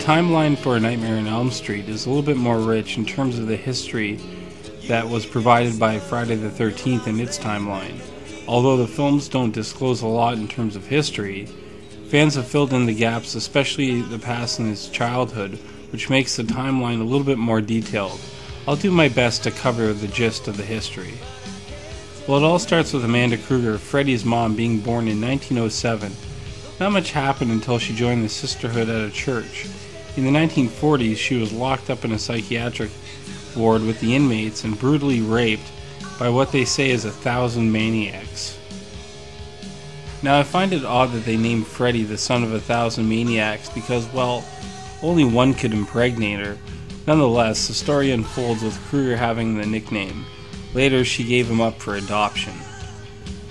timeline for A Nightmare on Elm Street is a little bit more rich in terms of the history that was provided by Friday the 13th in its timeline. Although the films don't disclose a lot in terms of history, fans have filled in the gaps, especially the past in his childhood, which makes the timeline a little bit more detailed. I'll do my best to cover the gist of the history. Well, it all starts with Amanda Krueger, Freddy's mom, being born in 1907. Not much happened until she joined the sisterhood at a church. In the 1940s, she was locked up in a psychiatric ward with the inmates and brutally raped by what they say is 1,000 maniacs. Now, I find it odd that they named Freddy the son of 1,000 maniacs because, well, only one could impregnate her. Nonetheless, the story unfolds with Krueger having the nickname. Later, she gave him up for adoption.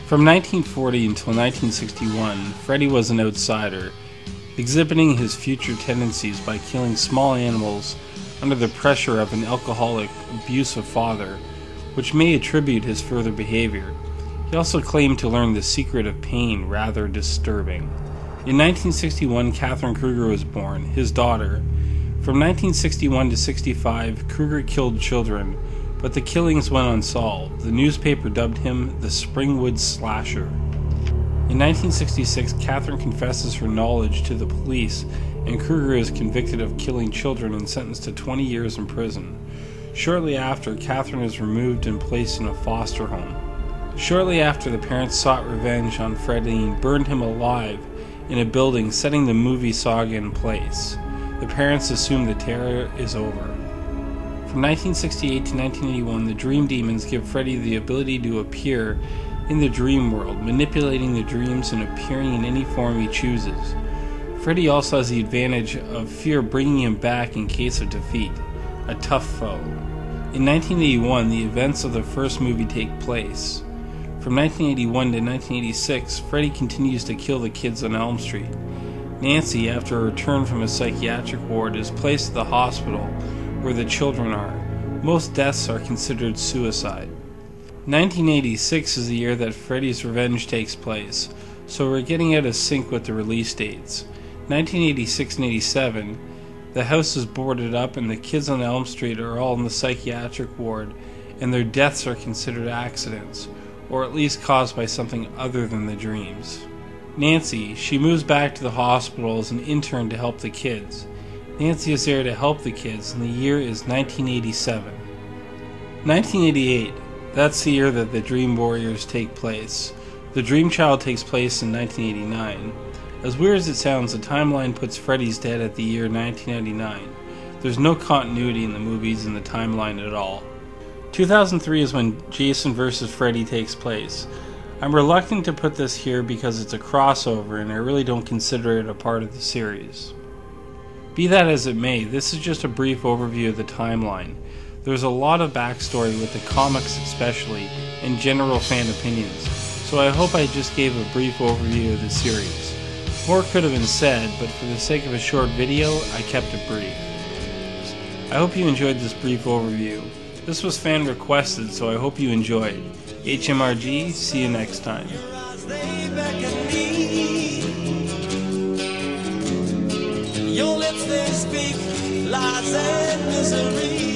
From 1940 until 1961, Freddy was an outsider, exhibiting his future tendencies by killing small animals under the pressure of an alcoholic, abusive father, which may attribute his further behavior. He also claimed to learn the secret of pain, rather disturbing. In 1961, Catherine Krueger was born, his daughter. From 1961 to 65, Krueger killed children, but the killings went unsolved. The newspaper dubbed him the Springwood Slasher. In 1966, Catherine confesses her knowledge to the police, and Krueger is convicted of killing children and sentenced to 20 years in prison. Shortly after, Catherine is removed and placed in a foster home. Shortly after, the parents sought revenge on Freddy and burned him alive in a building, setting the movie saga in place. The parents assume the terror is over. From 1968 to 1981, the Dream Demons give Freddy the ability to appear in the dream world, manipulating the dreams and appearing in any form he chooses. Freddy also has the advantage of fear bringing him back in case of defeat, a tough foe. In 1981, the events of the first movie take place. From 1981 to 1986, Freddy continues to kill the kids on Elm Street. Nancy, after a return from a psychiatric ward, is placed at the hospital where the children are. Most deaths are considered suicide. 1986 is the year that Freddy's Revenge takes place, so we're getting out of sync with the release dates. 1986 and 87, the house is boarded up and the kids on Elm Street are all in the psychiatric ward, and their deaths are considered accidents, or at least caused by something other than the dreams. Nancy, she moves back to the hospital as an intern to help the kids. Nancy is there to help the kids, and the year is 1987. 1988, that's the year that the Dream Warriors take place. The Dream Child takes place in 1989. As weird as it sounds, the timeline puts Freddy's dead at the year 1999. There's no continuity in the movies and the timeline at all. 2003 is when Jason vs. Freddy takes place. I'm reluctant to put this here because it's a crossover and I really don't consider it a part of the series. Be that as it may, this is just a brief overview of the timeline. There's a lot of backstory with the comics especially, and general fan opinions, so I hope I just gave a brief overview of the series. More could have been said, but for the sake of a short video, I kept it brief. I hope you enjoyed this brief overview. This was fan requested, so I hope you enjoyed. HMRG, see you next time. Your lips, they speak lies and misery.